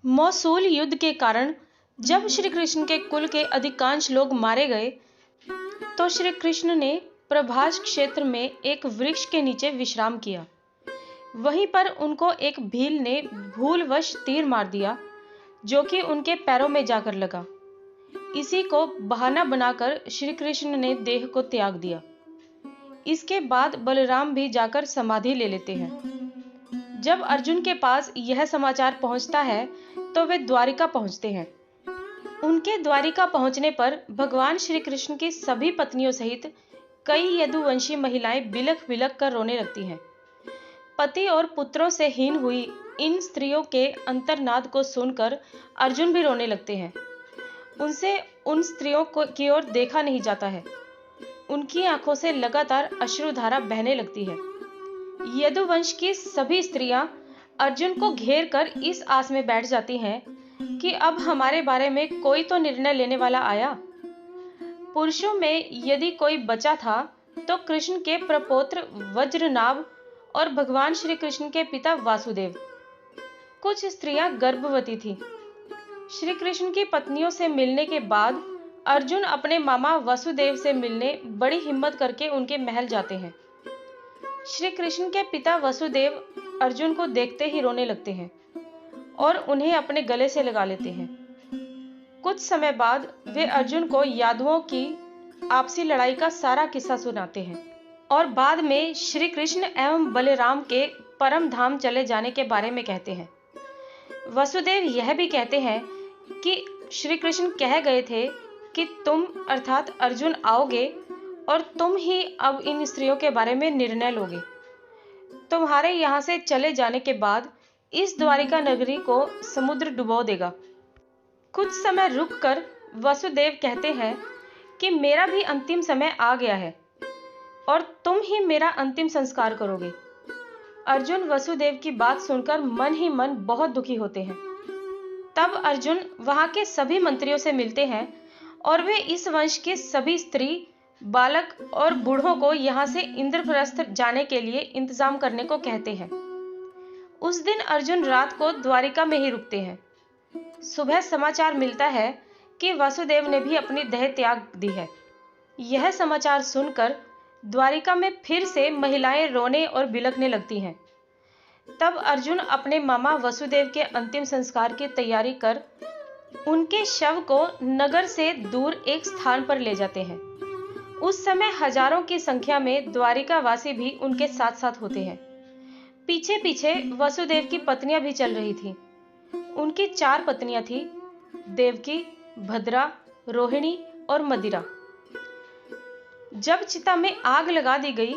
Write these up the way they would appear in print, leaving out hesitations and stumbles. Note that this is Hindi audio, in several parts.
मौसूल युद्ध के कारण जब श्री कृष्ण के कुल के अधिकांश लोग मारे गए तो श्री कृष्ण ने प्रभास क्षेत्र में एक वृक्ष के नीचे विश्राम किया। वहीं पर उनको एक भील ने भूलवश तीर मार दिया जो कि उनके पैरों में जाकर लगा। इसी को बहाना बनाकर श्री कृष्ण ने देह को त्याग दिया। इसके बाद बलराम भी जाकर समाधि ले लेते हैं। जब अर्जुन के पास यह समाचार पहुंचता है तो वे द्वारिका पहुंचते हैं। उनके द्वारिका पहुंचने पर भगवान श्री कृष्ण की सभी पत्नियों सहित कई यदुवंशी महिलाएं बिलख बिलख कर रोने लगती हैं। पति और पुत्रों से हीन हुई इन स्त्रियों के अंतर्नाद को सुनकर अर्जुन भी रोने लगते हैं। उनसे उन स्त्रियों की ओर देखा नहीं जाता है। उनकी आंखों से लगातार अश्रुधारा बहने लगती है। यदुवंश की सभी स्त्रियां अर्जुन को घेर कर इस आस में बैठ जाती हैं कि अब हमारे बारे में कोई तो निर्णय लेने वाला आया। पुरुषों में यदि कोई बचा था तो कृष्ण के प्रपौत्र वज्रनाभ और भगवान श्री कृष्ण के पिता वासुदेव। कुछ स्त्रियां गर्भवती थीं। श्री कृष्ण की पत्नियों से मिलने के बाद अर्जुन अपने मामा वसुदेव से मिलने बड़ी हिम्मत करके उनके महल जाते हैं। श्री कृष्ण के पिता वसुदेव अर्जुन को देखते ही रोने लगते हैं और उन्हें अपने गले से लगा लेते हैं। कुछ समय बाद वे अर्जुन को यादवों की आपसी लड़ाई का सारा किस्सा सुनाते हैं और बाद में श्री कृष्ण एवं बलराम के परम धाम चले जाने के बारे में कहते हैं। वसुदेव यह भी कहते हैं कि श्री कृष्ण कह गए थे कि तुम अर्थात अर्जुन आओगे और तुम ही अब इन स्त्रियों के बारे में निर्णय लोगे। तुम्हारे यहाँ से चले जाने के बाद इस द्वारिका नगरी को समुद्र डुबो देगा। कुछ समय रुककर वसुदेव कहते हैं कि मेरा भी अंतिम समय आ गया है और तुम ही मेरा अंतिम संस्कार करोगे। अर्जुन वसुदेव की बात सुनकर मन ही मन बहुत दुखी होते हैं। तब अर्जुन वहां के सभी मंत्रियों से मिलते हैं और वे इस वंश के सभी स्त्री, बालक और बूढ़ों को यहाँ से इंद्रप्रस्थ जाने के लिए इंतजाम करने को कहते हैं। उस दिन अर्जुन रात को द्वारिका में ही रुकते हैं। सुबह समाचार मिलता है कि वासुदेव ने भी अपनी देह त्याग दी है। यह समाचार सुनकर द्वारिका में फिर से महिलाएं रोने और बिलखने लगती हैं। तब अर्जुन अपने मामा वसुदेव के अंतिम संस्कार की तैयारी कर उनके शव को नगर से दूर एक स्थान पर ले जाते हैं। उस समय हजारों की संख्या में द्वारिका वासी भी उनके साथ साथ होते हैं। पीछे पीछे वसुदेव की पत्नियां भी चल रही थीं। उनकी 4 पत्नियां थीं, देवकी, भद्रा, रोहिणी और मदिरा। जब चिता में आग लगा दी गई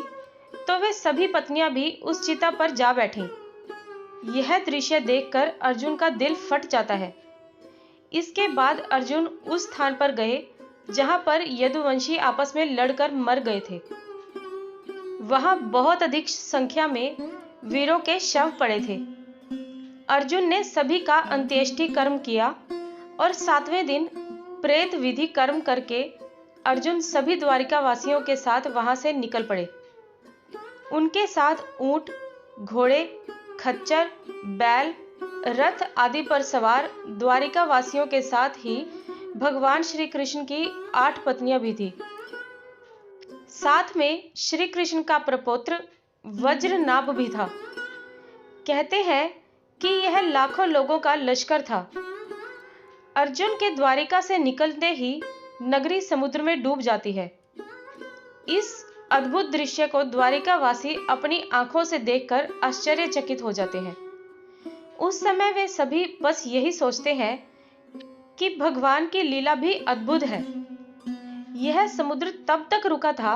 तो वे सभी पत्नियां भी उस चिता पर जा बैठीं। यह दृश्य देखकर अर्जुन का दिल फट जाता है। इसके बाद अर्जुन उस स्थान पर गए जहां पर यदुवंशी आपस में लड़कर मर गए थे। वहां बहुत अधिक संख्या में वीरों के शव पड़े थे। अर्जुन ने सभी का अंत्येष्टि कर्म किया और 7वें दिन प्रेत विधि कर्म करके अर्जुन सभी द्वारिका वासियों के साथ वहां से निकल पड़े। उनके साथ ऊंट, घोड़े, खच्चर, बैल, रथ आदि पर सवार द्वारिका वासियों के साथ ही भगवान श्री कृष्ण की 8 पत्नियां भी थी। साथ में श्री कृष्ण का प्रपौत्र वज्रनाभ भी था। कहते हैं कि यह लाखों लोगों का लश्कर था। अर्जुन के द्वारिका से निकलते ही नगरी समुद्र में डूब जाती है। इस अद्भुत दृश्य को द्वारिका वासी अपनी आंखों से देखकर आश्चर्यचकित हो जाते हैं। उस समय वे सभी बस यही सोचते हैं कि भगवान की लीला भी अद्भुत है। यह समुद्र तब तक रुका था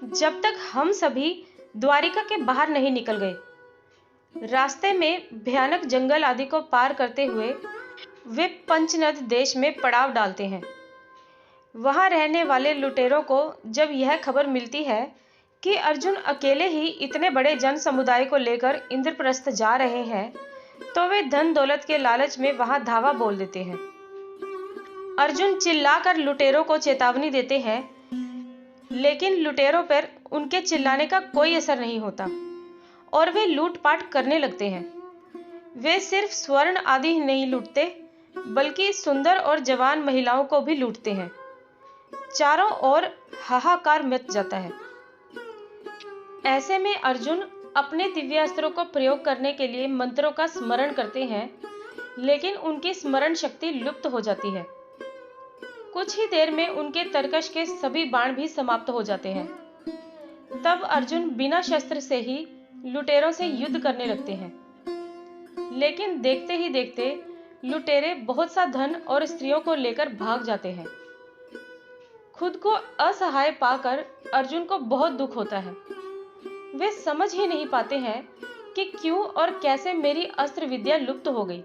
जब तक हम सभी द्वारिका के बाहर नहीं निकल गए। रास्ते में भयानक जंगल आदि को पार करते हुए वे पंचनद देश में पड़ाव डालते हैं। वहां रहने वाले लुटेरों को जब यह खबर मिलती है कि अर्जुन अकेले ही इतने बड़े जन समुदाय को लेकर इंद्रप्रस्थ जा रहे हैं तो वे धन दौलत के लालच में वहां धावा बोल देते हैं। अर्जुन चिल्लाकर लुटेरों को चेतावनी देते हैं, लेकिन लुटेरों पर उनके चिल्लाने का कोई असर नहीं होता और वे लूटपाट करने लगते हैं। वे सिर्फ स्वर्ण आदि ही नहीं लूटते, बल्कि सुंदर और जवान महिलाओं को भी लूटते हैं। चारों ओर हाहाकार मच जाता है। ऐसे में अर्जुन अपने दिव्यास्त्रों को प्रयोग करने के लिए मंत्रों का स्मरण करते हैं, लेकिन उनकी स्मरण शक्ति लुप्त हो जाती है। कुछ ही देर में उनके तरकश के सभी बाण भी समाप्त हो जाते हैं। तब अर्जुन बिना शस्त्र से ही लुटेरों से युद्ध करने लगते हैं। लेकिन देखते ही देखते लुटेरे बहुत सा धन और स्त्रियों को लेकर भाग जाते हैं। खुद को असहाय पाकर अर्जुन को बहुत दुख होता है। वे समझ ही नहीं पाते हैं कि क्यों और कैसे मेरी अस्त्र विद्या लुप्त हो गई।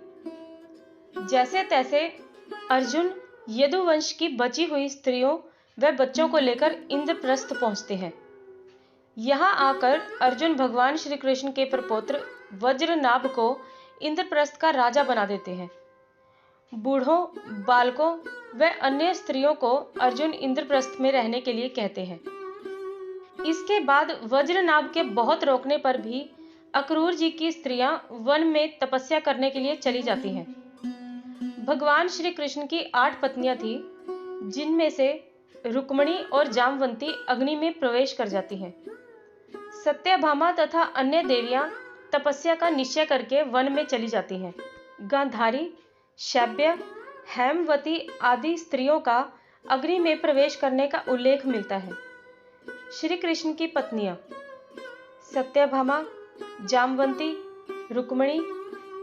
जैसे तैसे अर्जुन यदुवंश की बची हुई स्त्रियों व बच्चों को लेकर इंद्रप्रस्थ पहुंचते हैं। यहाँ आकर अर्जुन भगवान श्री कृष्ण के प्रपौत्र वज्रनाभ को इंद्रप्रस्थ का राजा बना देते हैं। बूढ़ों, बालकों व अन्य स्त्रियों को अर्जुन इंद्रप्रस्थ में रहने के लिए कहते हैं। इसके बाद वज्रनाभ के बहुत रोकने पर भी अक्रूर जी की स्त्रियां वन में तपस्या करने के लिए चली जाती हैं। भगवान श्री कृष्ण की 8 पत्नियां थी, जिनमें से रुक्मिणी और जामवंती अग्नि में प्रवेश कर जाती हैं। सत्यभामा तथा अन्य देवियां तपस्या का निश्चय करके वन में चली जाती हैं। गांधारी, शैब्य, हेमवती आदि स्त्रियों का अग्नि में प्रवेश करने का उल्लेख मिलता है। श्री कृष्ण की पत्नियां सत्यभामा, जामवंती, रुक्मिणी,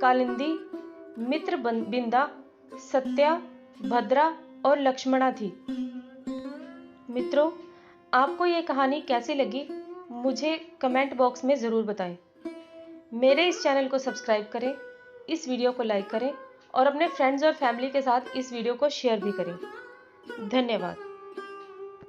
कालिंदी, मित्रबिंदा, सत्या, भद्रा और लक्ष्मणा थी। मित्रों, आपको ये कहानी कैसी लगी मुझे कमेंट बॉक्स में ज़रूर बताएं। मेरे इस चैनल को सब्सक्राइब करें, इस वीडियो को लाइक करें और अपने फ्रेंड्स और फैमिली के साथ इस वीडियो को शेयर भी करें। धन्यवाद।